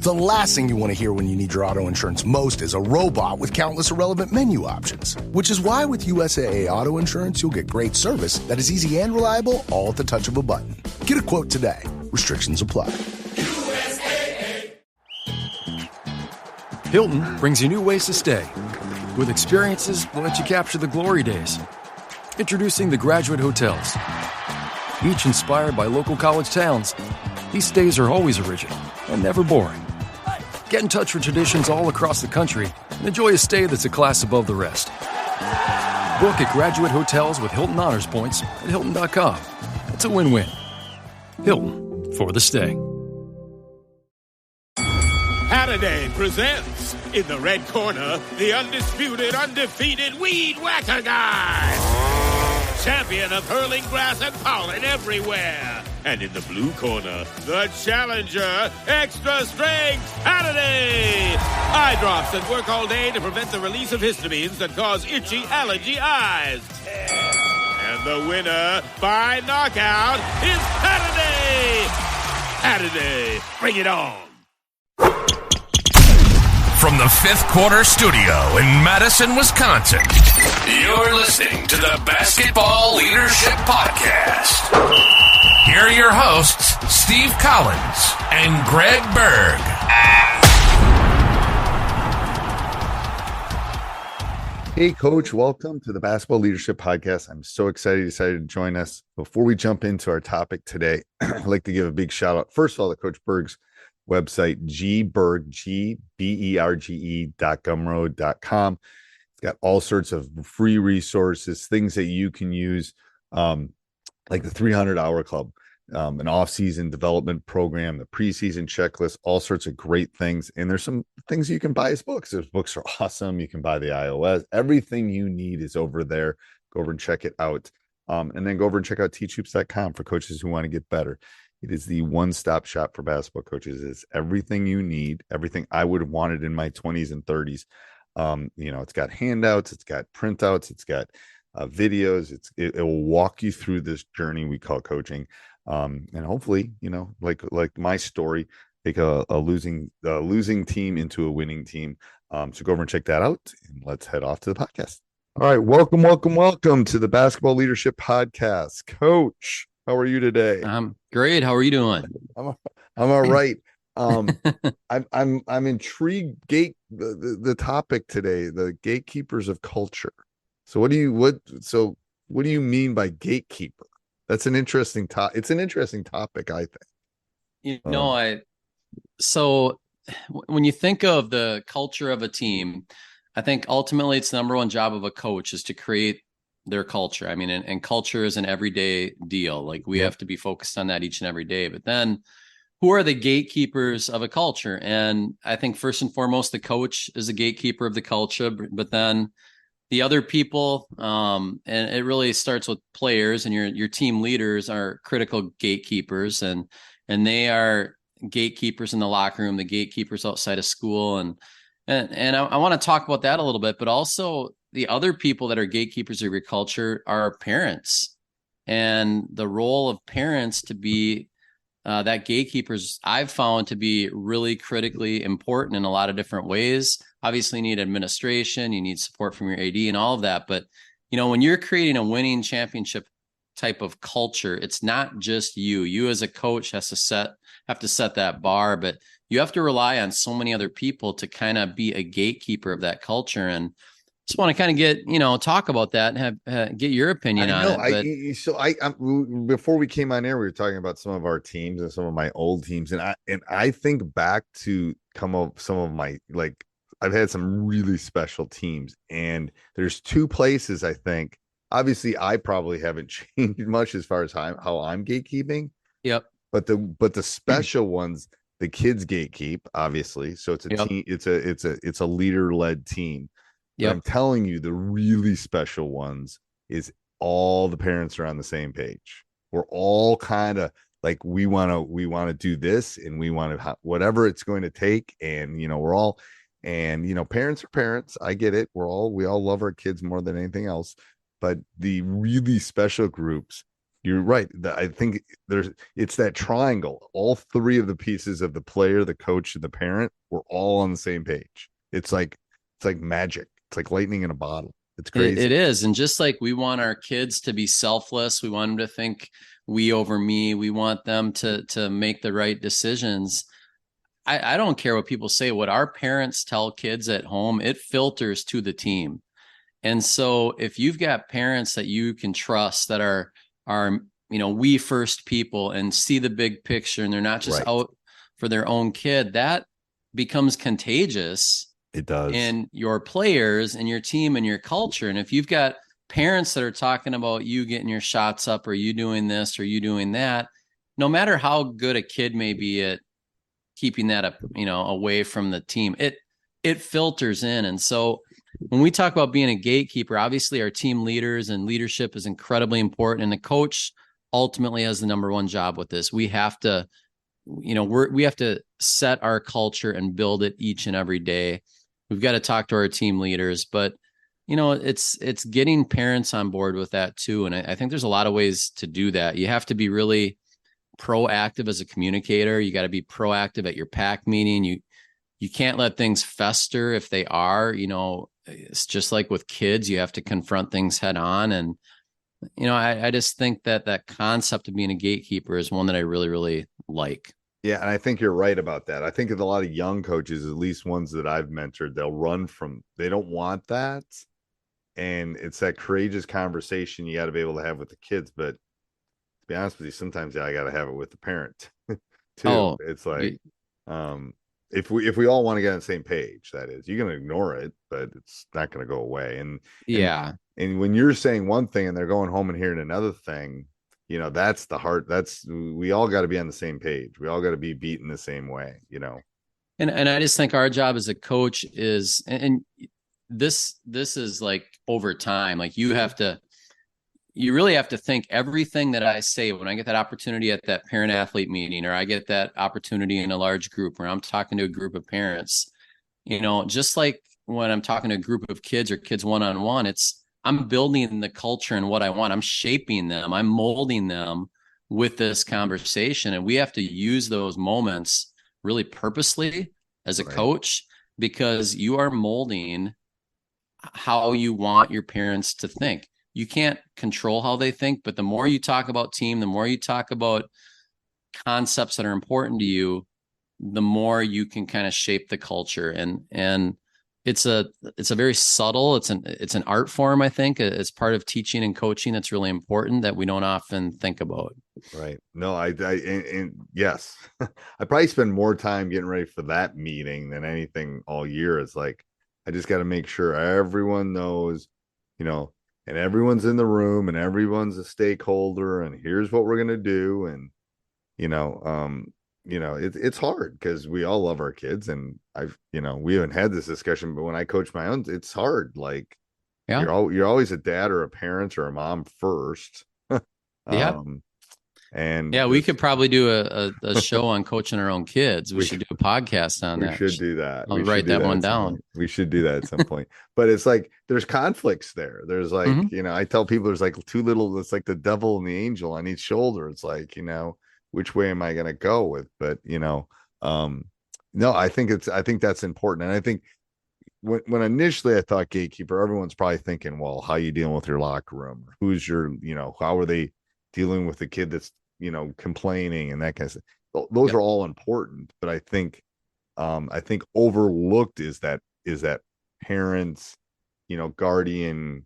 The last thing you want to hear when you need your auto insurance most is a robot with countless irrelevant menu options. Which is why with USAA Auto Insurance, you'll get great service that is easy and reliable, all at the touch of a button. Get a quote today. Restrictions apply. USAA. Hilton brings you new ways to stay. With experiences that let you capture the glory days. Introducing the Graduate Hotels. Each inspired by local college towns, these stays are always original and never boring. Get in touch with traditions all across the country and enjoy a stay that's a class above the rest. Book at Graduate Hotels with Hilton Honors Points at Hilton.com. It's a win-win. Hilton, for the stay. Halliday presents, in the red corner, the undisputed, undefeated Weed Whacker Guy. Champion of hurling grass and pollen everywhere. And in the blue corner, the challenger, extra strength Halliday. Eye drops that work all day to prevent the release of histamines that cause itchy allergy eyes. And the winner by knockout is Halliday. Halliday, bring it on. From the Fifth Quarter Studio in Madison, Wisconsin, you're listening to the Basketball Leadership Podcast. Here are your hosts, Steve Collins and Greg Berg. Hey, Coach. Welcome to the Basketball Leadership Podcast. I'm so excited you decided to join us. Before we jump into our topic today, I'd like to give a big shout out, first of all, to Coach Berg's website, gberge.gumroad.com. It's got all sorts of free resources, things that you can use, like the 300-hour club, an off-season development program, the preseason checklist, all sorts of great things. And there's some things you can buy as books. Those books are awesome. You can buy the iOS. Everything you need is over there. Go over and check it out. And then go over and check out teachhoops.com for coaches who want to get better. It is the one-stop shop for basketball coaches. It's everything you need, everything I would have wanted in my 20s and 30s. It's got handouts, it's got printouts, it's got videos. It will walk you through this journey we call coaching. And hopefully, like my story, take a losing team into a winning team. So go over and check that out, and let's head off to the podcast. All right, welcome to the Basketball Leadership Podcast, Coach. How are you today? I'm great. How are you doing? I'm all right. I'm intrigued. The topic today, the gatekeepers of culture. So what do you mean by gatekeeper? That's an interesting topic. It's an interesting topic, I think. So when you think of the culture of a team, I think ultimately it's the number one job of a coach is to create their culture. I mean, and culture is an everyday deal. Like we have to be focused on that each and every day. But then who are the gatekeepers of a culture? And I think first and foremost, the coach is a gatekeeper of the culture, but then the other people, and it really starts with players, and your team leaders are critical gatekeepers, and they are gatekeepers in the locker room, the gatekeepers outside of school. And I want to talk about that a little bit, but also the other people that are gatekeepers of your culture are parents, and the role of parents to be that gatekeepers I've found to be really critically important in a lot of different ways. Obviously you need administration, you need support from your AD and all of that. But, when you're creating a winning championship type of culture, it's not just you as a coach have to set that bar, but you have to rely on so many other people to kind of be a gatekeeper of that culture. And just want to kind of get, talk about that and get your opinion on it. Before we came on air, we were talking about some of our teams and some of my old teams. And I think back to some of my, I've had some really special teams, and there's two places I think, obviously I probably haven't changed much as far as how I'm gatekeeping. Yep. But the special ones, the kids gatekeep, obviously. So it's a team, it's a leader-led team. Yep. I'm telling you, the really special ones is all the parents are on the same page. We're all kind of like, we want to do this, and we want to whatever it's going to take. And, we're all, and, parents are parents. I get it. We all love our kids more than anything else. But the really special groups, You're right. I think it's that triangle. All three of the pieces of the player, the coach, and the parent were all on the same page. It's like magic. It's like lightning in a bottle. It's crazy. It is. And just like we want our kids to be selfless, we want them to think we over me. We want them to make the right decisions. I don't care what people say. What our parents tell kids at home, it filters to the team. And so if you've got parents that you can trust that are we first people and see the big picture, and they're not just out for their own kid, that becomes contagious. It does. In your players and your team and your culture. And if you've got parents that are talking about you getting your shots up, or you doing this or you doing that, no matter how good a kid may be at keeping that up, away from the team, it filters in. And so when we talk about being a gatekeeper, obviously our team leaders and leadership is incredibly important. And the coach ultimately has the number one job with this. We have to, we have to set our culture and build it each and every day. We've got to talk to our team leaders, but it's getting parents on board with that too. And I think there's a lot of ways to do that. You have to be really proactive as a communicator. You got to be proactive at your pack meeting. You can't let things fester if they are, it's just like with kids, you have to confront things head on. And, I just think that concept of being a gatekeeper is one that I really, really like. Yeah. And I think you're right about that. I think of a lot of young coaches, at least ones that I've mentored, they don't want that. And it's that courageous conversation you got to be able to have with the kids. But to be honest with you, sometimes I got to have it with the parent too. It's like, if we all want to get on the same page, that is, you're going to ignore it, but it's not going to go away. And when you're saying one thing and they're going home and hearing another thing, that's the heart. We all got to be on the same page. We all got to be beaten the same way, And I just think our job as a coach is, and this is like over time, like you really have to think everything that I say when I get that opportunity at that parent athlete meeting, or I get that opportunity in a large group where I'm talking to a group of parents, just like when I'm talking to a group of kids or kids one-on-one, I'm building the culture and what I want. I'm shaping them. I'm molding them with this conversation. And we have to use those moments really purposely as a coach, because you are molding how you want your parents to think. You can't control how they think, but the more you talk about team, the more you talk about concepts that are important to you, the more you can kind of shape the culture. And it's a very subtle, it's an art form, I think, as part of teaching and coaching. That's really important that we don't often think about. Right. No, and yes, I probably spend more time getting ready for that meeting than anything all year. It's like, I just got to make sure everyone knows, and everyone's in the room and everyone's a stakeholder, and here's what we're going to do. And, it's hard because we all love our kids, and we haven't had this discussion, but when I coach my own, it's hard. Like, you're always a dad or a parent or a mom first. And we could probably do a show on coaching our own kids. We should do a podcast on that. We should do that. I'll write that one down. We should do that at some point. But it's like there's conflicts there. There's like, I tell people there's like it's like the devil and the angel on each shoulder. It's like, which way am I going to go with? But, no, I think that's important. And I think when initially I thought gatekeeper, everyone's probably thinking, well, how are you dealing with your locker room? Who's your, how are they dealing with the kid that's, complaining and that kind of stuff. Those are all important, but I think overlooked is that parents, guardian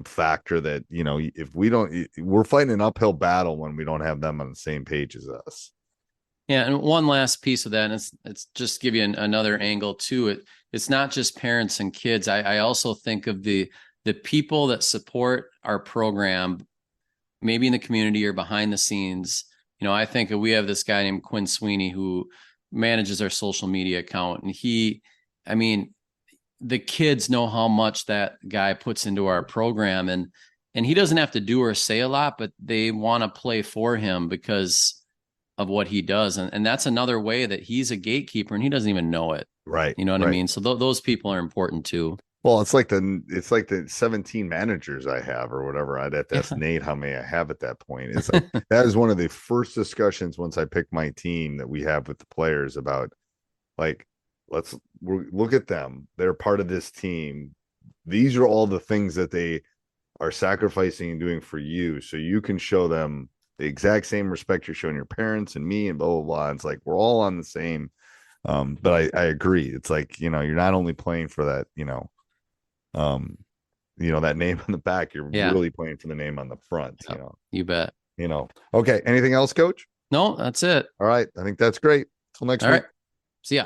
factor that, if we're fighting an uphill battle when we don't have them on the same page as us. Yeah. And one last piece of that, and it's just give you another angle to it. It's not just parents and kids. I also think of the people that support our program, maybe in the community or behind the scenes. I think we have this guy named Quinn Sweeney who manages our social media account. And the kids know how much that guy puts into our program, and he doesn't have to do or say a lot, but they want to play for him because of what he does. And that's another way that he's a gatekeeper and he doesn't even know it. Right. You know what I mean? So those people are important too. Well, it's like the 17 managers I have or whatever. I'd have to ask Nate how many I have at that point. It's like that is one of the first discussions once I pick my team that we have with the players about, like, let's look at them. They're part of this team. These are all the things that they are sacrificing and doing for you, so you can show them the exact same respect you're showing your parents and me and blah blah blah. It's like we're all on the same. But I agree. It's like, you're not only playing for that, that name on the back, you're really playing for the name on the front. You bet. Okay. Anything else, Coach? No, that's it. All right. I think that's great. Till next week. All right. See ya.